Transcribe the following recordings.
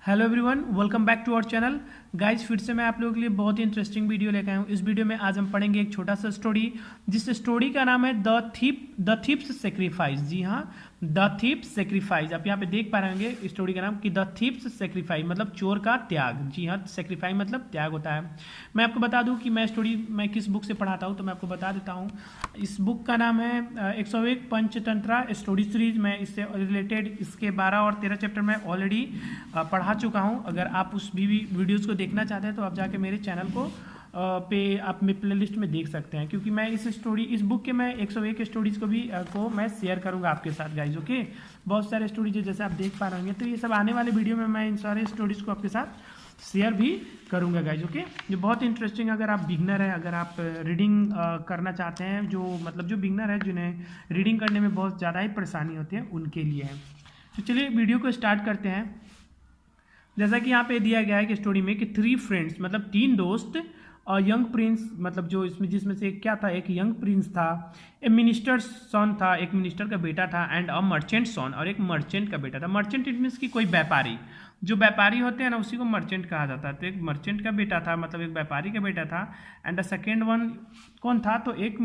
Hello everyone, welcome back to our channel. Guys, फिर से मैं आप लोगों के लिए बहुत ही इंटरेस्टिंग वीडियो लेकर आया हूँ। इस वीडियो में आज हम पढ़ेंगे एक छोटा सा स्टोरी, जिस स्टोरी का नाम है द थीप्स सेक्रीफाइस। जी हाँ, द थीप्स सेक्रीफाइस। आप यहाँ पे देख पा रहे होंगे स्टोरी का नाम कि द थीप्स सेक्रीफाइस मतलब चोर का त्याग। जी हाँ, सेक्रीफाइस मतलब त्याग होता है। मैं आपको बता दूँ कि मैं किस बुक से पढ़ाता हूँ, तो मैं आपको बता देता हूँ। इस बुक का नाम है 101 पंचतंत्रा स्टोरी सीरीज। मैं इससे रिलेटेड इसके 12 और 13 चैप्टर में ऑलरेडी पढ़ा चुका हूं। अगर आप उस भी वीडियोस को देखना चाहते हैं तो आप जाके मेरे चैनल को पे आप मेरे प्लेलिस्ट में देख सकते हैं, क्योंकि मैं इस बुक के मैं 101 स्टोरीज को मैं शेयर करूंगा आपके साथ गाइज। ओके, बहुत सारे स्टोरीज जैसे आप देख पा रहे होंगे, तो ये सब आने वाले वीडियो में मैं इन सारे स्टोरीज को आपके साथ शेयर भी करूंगा गाइज। ओके, ये बहुत इंटरेस्टिंग। अगर आप बिगनर हैं, अगर आप रीडिंग करना चाहते हैं, जो बिगनर है जिन्हें रीडिंग करने में बहुत ज़्यादा ही परेशानी होती है, उनके लिए है। तो चलिए वीडियो को स्टार्ट करते हैं। जैसा कि यहाँ पे दिया गया है कि स्टोरी में कि 3 फ्रेंड्स मतलब 3 दोस्त और यंग प्रिंस, मतलब जिसमें से क्या था, एक यंग प्रिंस था, एक मिनिस्टर सन था, एक मिनिस्टर का बेटा था, एंड अ मर्चेंट सन, और एक मर्चेंट का बेटा था। मर्चेंट इट मीन्स कि कोई व्यापारी, जो व्यापारी होते हैं ना उसी को मर्चेंट कहा जाता है। तो एक मर्चेंट का बेटा था, मतलब एक व्यापारी का बेटा था। एंड द सेकेंड वन कौन था, तो एक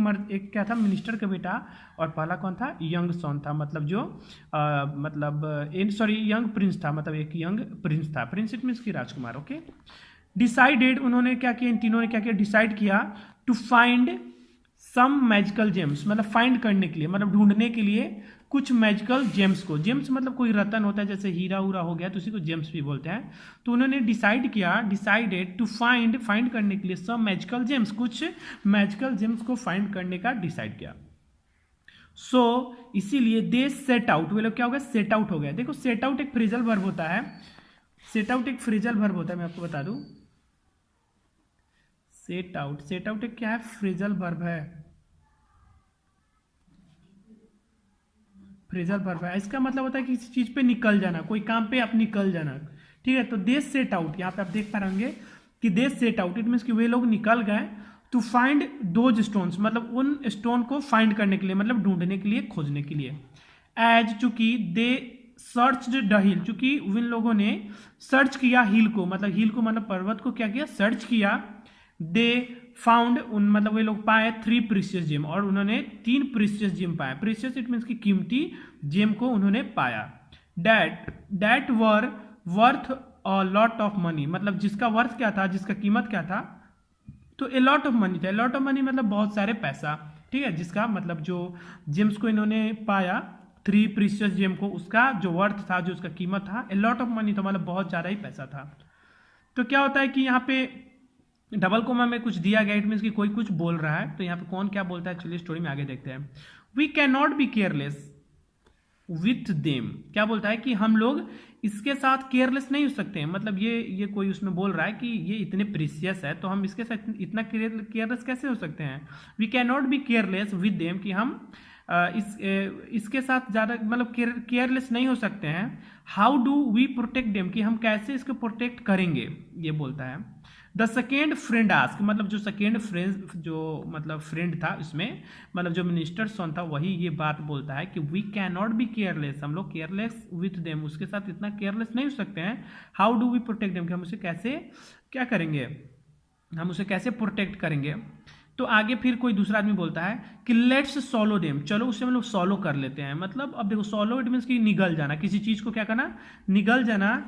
क्या था, मिनिस्टर का बेटा। और पहला कौन था, यंग सन था, मतलब यंग प्रिंस था, मतलब एक यंग प्रिंस था। प्रिंस इट मीन्स की राजकुमार। ओके, डिसाइडेड, उन्होंने क्या किया, इन तीनों ने क्या किया, डिसाइड किया to find some magical gems, मतलब फाइंड करने के लिए, मतलब ढूंढने के लिए कुछ मैजिकल जेम्स को। जेम्स मतलब कोई रतन होता है, जैसे हीरा उरा हो गया तो उसी को जेम्स भी बोलते हैं। तो उन्होंने डिसाइडेड टू फाइंड करने के लिए सम मैजिकल जेम्स, कुछ मैजिकल जेम्स को फाइंड करने का डिसाइड किया। इसीलिए दे सेट आउट, वे लोग क्या हो गया, सेट आउट हो गया। देखो, सेट आउट एक फ्रेजल वर्ब होता है। सेट आउट एक फ्रेजल वर्ब होता है, मैं आपको बता दूं। सेट आउट एक क्या है, फ्रेजल वर्ब है। फ्रेजल वर्ब है, इसका मतलब होता है कि किसी चीज पे निकल जाना, कोई काम पे आप निकल जाना। ठीक है, तो दे सेट आउट, यहाँ पे आप देख पा रहे होंगे कि दे सेट आउट इट मीन्स कि वे लोग निकल गए टू फाइंड दोज स्टोन्स, मतलब उन स्टोन को फाइंड करने के लिए, मतलब ढूंढने के लिए, खोजने के लिए। एज चूंकि दे सर्च द हिल, चूंकि उन लोगों ने सर्च किया हिल को, मतलब पर्वत को क्या किया, सर्च किया। दे फाउंड, उन मतलब वे लोग पाए 3 प्रीशियस जेम, और उन्होंने 3 प्रीशियस जेम पाए। प्रीशियस इट मीन्स की कीमती जेम को उन्होंने पाया। That were worth a lot of money, मतलब जिसका वर्थ क्या था, जिसका कीमत क्या था, तो ए लॉट ऑफ मनी था। ए लॉट ऑफ मनी मतलब बहुत सारे पैसा। ठीक है, जिसका मतलब जो जेम्स को इन्होंने पाया, 3 प्रीशियस जेम को, उसका जो वर्थ था, जो उसका कीमत था, ए लॉट ऑफ मनी था, मतलब बहुत ज़्यादा ही पैसा था। तो क्या होता है कि यहाँ पे डबल कोमा में कुछ दिया गया, इट मीन्स कि कोई कुछ बोल रहा है, तो यहाँ पे कौन क्या बोलता है, चलिए स्टोरी में आगे देखते हैं। We can not be careless with them, क्या बोलता है कि हम लोग इसके साथ केयरलेस नहीं हो सकते हैं। मतलब ये कोई उसमें बोल रहा है कि ये इतने प्रीसियस है, तो हम इसके साथ इतना केयरलेस कैसे हो सकते हैं। We can not be careless with them, कि हम इसके साथ ज़्यादा मतलब केयरलेस नहीं हो सकते हैं। How do we protect them, कि हम कैसे इसको प्रोटेक्ट करेंगे, ये बोलता है। द सेकेंड फ्रेंड आस्क, मतलब जो सेकेंड फ्रेंड, जो मतलब फ्रेंड था इसमें, मतलब जो मिनिस्टर सन था, वही ये बात बोलता है कि we can not be careless, हम लोग केयरलेस विथ देम, उसके साथ इतना केयरलेस नहीं हो सकते हैं। How do we protect them, कि हम उसे कैसे क्या करेंगे, हम उसे कैसे प्रोटेक्ट करेंगे। तो आगे फिर कोई दूसरा आदमी बोलता है कि लेट्स सॉलो देम, चलो उसे हम लोग सॉलो कर लेते हैं। मतलब अब देखो, सॉलो इट मीन्स कि निगल जाना, किसी चीज को क्या करना, निगल जाना।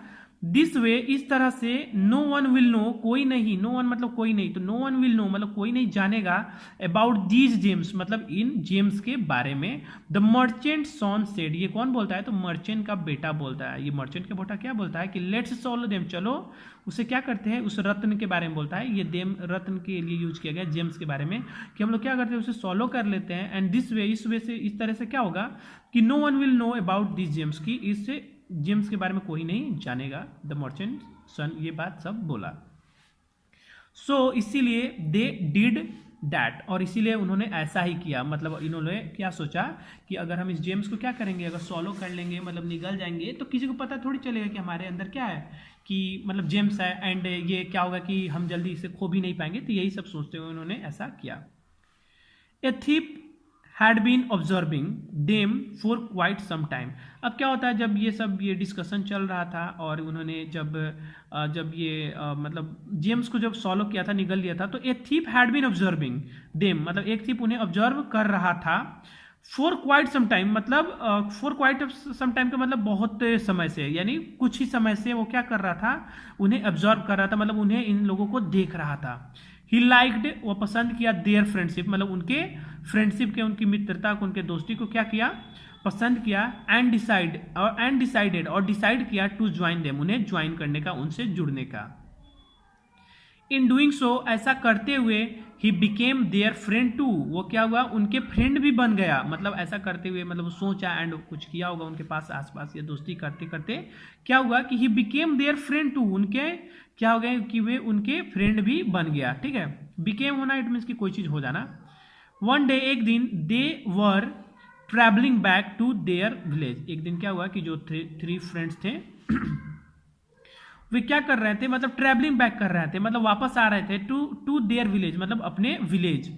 दिस वे, इस तरह से, नो वन विल नो, कोई नहीं, नो वन मतलब कोई नहीं, तो नो वन विल नो मतलब कोई नहीं जानेगा, अबाउट दीज जेम्स, मतलब इन जेम्स के बारे में। द मर्चेंट सन सेड, ये कौन बोलता है, तो मर्चेंट का बेटा बोलता है। ये मर्चेंट का बेटा क्या बोलता है कि लेट्स सॉलो देम, चलो उसे क्या करते हैं, उस रत्न के बारे में बोलता है। ये देम रत्न के लिए यूज किया गया, जेम्स के बारे में, कि हम लोग क्या करते हैं, उसे सॉलो कर लेते हैं। एंड दिस वे, इस वे से, इस तरह से क्या होगा कि no one will know about this gems, की इससे जेम्स के बारे में कोई नहीं जानेगा। द मर्चेंट सन ये बात सब बोला। इसीलिए दे डिड दैट, और इसीलिए उन्होंने ऐसा ही किया। मतलब इन्होंने क्या सोचा कि अगर हम इस जेम्स को क्या करेंगे, अगर सॉलो कर लेंगे, मतलब निगल जाएंगे, तो किसी को पता थोड़ी चलेगा कि हमारे अंदर क्या है, कि मतलब जेम्स है, एंड ये क्या होगा कि हम जल्दी इसे खो भी नहीं पाएंगे। तो यही सब सोचते हुए उन्होंने ऐसा किया। A thief had been observing them for quite some time. अब क्या होता है, जब ये डिस्कशन चल रहा था और उन्होंने जब ये मतलब जेम्स को जब सॉल्व किया था, निगल लिया था, तो a thief had been observing them, मतलब एक थीप उन्हें ऑब्जर्व कर रहा था फॉर क्वाइट सम टाइम, मतलब फॉर क्वाइट सम टाइम का मतलब बहुत समय से, यानी कुछ ही समय से वो क्या कर रहा था, उन्हें ऑब्जर्व कर रहा था, मतलब उन्हें इन लोगों को देख रहा था। ही लाइक्ड, वो पसंद किया, देयर फ्रेंडशिप, मतलब उनके फ्रेंडशिप के, उनकी मित्रता को, उनके दोस्ती को क्या किया, पसंद किया। एंड डिसाइडेड, और डिसाइड किया टू ज्वाइन देम, उन्हें ज्वाइन करने का, उनसे जुड़ने का। इन डूइंग सो, ऐसा करते हुए, he became their friend too, वो क्या हुआ, उनके फ्रेंड भी बन गया। मतलब ऐसा करते हुए, मतलब सोचा एंड कुछ किया होगा उनके पास आसपास, या दोस्ती करते करते क्या हुआ कि he became their friend too, उनके क्या हो गए कि वे उनके फ्रेंड भी बन गया। ठीक है, बिकेम होना इट मीन्स कि कोई चीज हो जाना। वन डे, एक दिन, they were travelling back to their village, एक दिन क्या हुआ कि जो थ्री फ्रेंड्स थे वे क्या कर रहे थे, मतलब ट्रैवलिंग बैक कर रहे थे, मतलब वापस आ रहे थे टू देयर विलेज, मतलब अपने विलेज।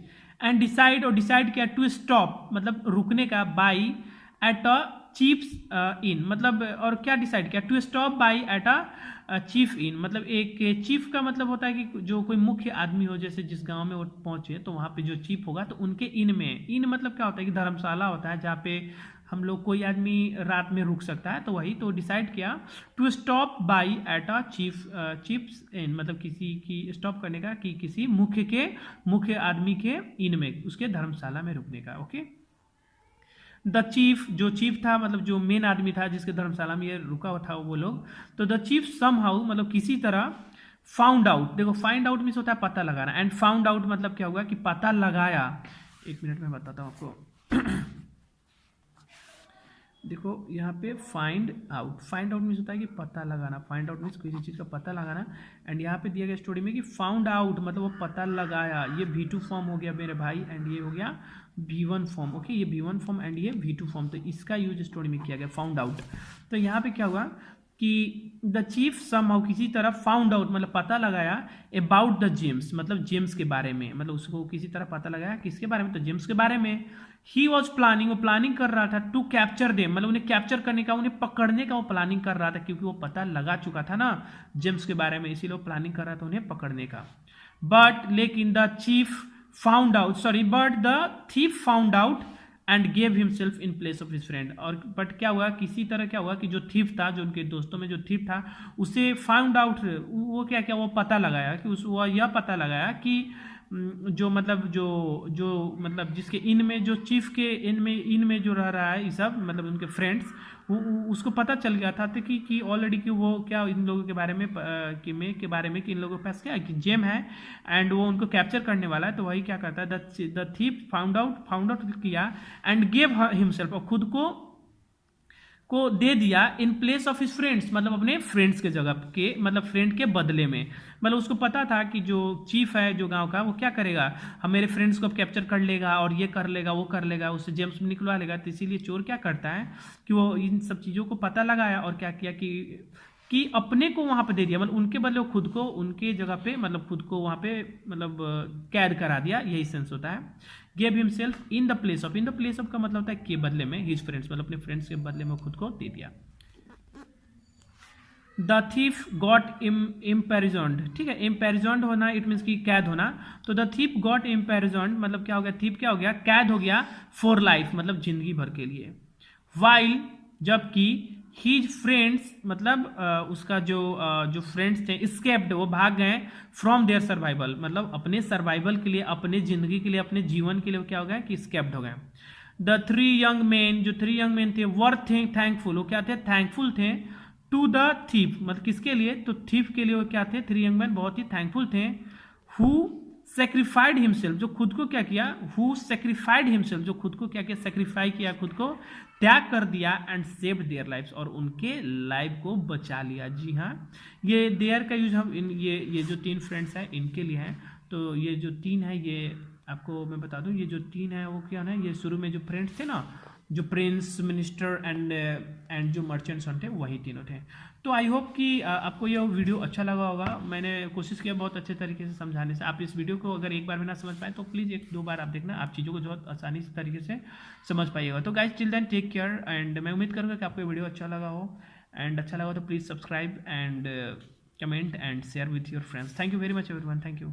एंड डिसाइड किया टू स्टॉप, मतलब रुकने का, by at a cheap inn, मतलब और क्या डिसाइड किया, to stop by at a chief inn, मतलब एक चीफ का मतलब होता है कि जो कोई मुख्य आदमी हो, जैसे जिस गांव में वो पहुंचे तो वहां पे जो चीफ होगा तो उनके इन में, इन मतलब क्या होता है कि धर्मशाला होता है जहाँ पे हम लोग, कोई आदमी रात में रुक सकता है, तो वही तो डिसाइड किया to stop by at a chiefs in, मतलब किसी की स्टॉप करने का, कि किसी मुख्य आदमी के इन में, उसके धर्मशाला में रुकने का। ओके, द चीफ, जो चीफ था, मतलब जो मेन आदमी था जिसके धर्मशाला में ये रुका हुआ था वो लोग, तो द चीफ सम हाउ, मतलब किसी तरह, फाउंड आउट, देखो फाइंड आउट मीन्स होता है पता लगाना, एंड फाउंड आउट मतलब क्या होगा कि पता लगाया। एक मिनट में बताता हूँ आपको। देखो यहाँ पे फाइंड आउट मीन्स होता है कि पता लगाना, फाइंड आउट मीन्स किसी चीज़ का पता लगाना। एंड यहाँ पे दिया गया स्टोरी में कि फाउंड आउट मतलब वो पता लगाया, ये V2 फॉर्म हो गया मेरे भाई, एंड ये हो गया V1 फॉर्म। ओके, ये V1 फॉर्म एंड ये V2 फॉर्म, तो इसका यूज स्टोरी में किया गया फाउंड आउट। तो यहाँ पे क्या हुआ कि द चीफ समहाउ, किसी तरह, फाउंड आउट मतलब पता लगाया, अबाउट द जेम्स, मतलब जेम्स के बारे में, मतलब उसको किसी तरह पता लगाया, किसके बारे में, तो जेम्स के बारे में। ही वॉज प्लानिंग, वो प्लानिंग कर रहा था, टू कैप्चर देम, मतलब उन्हें कैप्चर करने का, उन्हें पकड़ने का वो प्लानिंग कर रहा था, क्योंकि वो पता लगा चुका था ना जेम्स के बारे में, इसीलिए वो प्लानिंग कर रहा था उन्हें पकड़ने का। बट लेकिन the chief found out, but the thief found out and gave himself in place of his friend. और बट क्या हुआ, किसी तरह क्या हुआ कि जो थीफ था, जो उनके दोस्तों में जो थीफ था, उसे फाउंड आउट, वो क्या वो पता लगाया कि वो यह पता लगाया कि जो मतलब जो मतलब जिसके इन में, जो चीफ के इन में जो रह रहा है ये सब, मतलब उनके फ्रेंड्स, उसको पता चल गया था तो कि ऑलरेडी कि वो क्या इन लोगों के बारे में कि इन लोगों के पास क्या है कि जेम है, एंड वो उनको कैप्चर करने वाला है। तो वही क्या करता है, द थीफ फाउंड आउट किया एंड गेव हिमसेल्फ, और खुद को दे दिया, in place of his friends, मतलब अपने फ्रेंड्स के जगह के, मतलब फ्रेंड के बदले में। मतलब उसको पता था कि जो चीफ है जो गांव का, वो क्या करेगा, हम मेरे फ्रेंड्स को अब कैप्चर कर लेगा और ये कर लेगा वो कर लेगा, उससे जेम्स में निकलवा लेगा। तो इसीलिए चोर क्या करता है कि वो इन सब चीज़ों को पता लगाया और क्या किया कि अपने को वहां पे दे दिया, मतलब उनके बदले खुद को उनके जगह पे, मतलब खुद को वहां पे मतलब कैद करा दिया, यही सेंस होता है। Gave himself in the place of का मतलब होता है के बदले में, हिज फ्रेंड्स मतलब अपने फ्रेंड्स के बदले में खुद को दे दिया। द थीफ गॉट इम्पेरिजॉन्ड, ठीक है, इम्पेरिजॉन्ड होना इट मीन्स की कैद होना। तो द थीफ गॉट इम्पेरिजॉन्ड मतलब क्या हो गया, थीफ क्या हो गया, कैद हो गया, फॉर लाइफ मतलब जिंदगी भर के लिए। वाइल जबकि हीज फ्रेंड्स मतलब उसका जो फ्रेंड्स थे, स्केप्ड वो भाग गए, फ्रॉम देयर सर्वाइवल मतलब अपने सर्वाइवल के लिए, अपने जिंदगी के लिए, अपने जीवन के लिए क्या हो गया कि स्केप्ड हो गए। द थ्री यंग मैन, जो थ्री यंग मैन थे, वर थैंकफुल, वो क्या थे, थैंकफुल थे, टू द थीफ मतलब किसके लिए, तो थीफ के लिए वो क्या थे, थ्री यंग मैन बहुत ही थैंकफुल थे। हु सेक्रीफाइड हिमसेल्फ, जो खुद को क्या किया, हु सेक्रीफाइड हिमसेल्फ, जो खुद को क्या किया, सेक्रीफाई किया, खुद को त्याग कर दिया, एंड सेव्ड देयर लाइफ्स, और उनके लाइफ को बचा लिया। जी हाँ, ये देयर का यूज हम ये जो तीन फ्रेंड्स हैं इनके लिए हैं। तो ये जो तीन है, ये आपको मैं बता दूं, ये जो तीन है वो क्या है, ये शुरू में जो फ्रेंड्स थे ना, जो प्रिंस, मिनिस्टर एंड जो मर्चेंट्स थे, वही तीनों थे। तो आई होप कि आपको ये वीडियो अच्छा लगा होगा। मैंने कोशिश किया बहुत अच्छे तरीके से समझाने से। आप इस वीडियो को अगर एक बार भी ना समझ पाए तो प्लीज़ 1-2 बार आप देखना, आप चीज़ों को बहुत आसानी से तरीके से समझ पाइएगा। तो guys till then take care, and मैं उम्मीद करूँगा कि आपको ये वीडियो अच्छा लगा हो, एंड अच्छा लगा तो please subscribe and comment and share with your friends. Thank you very much everyone, thank you.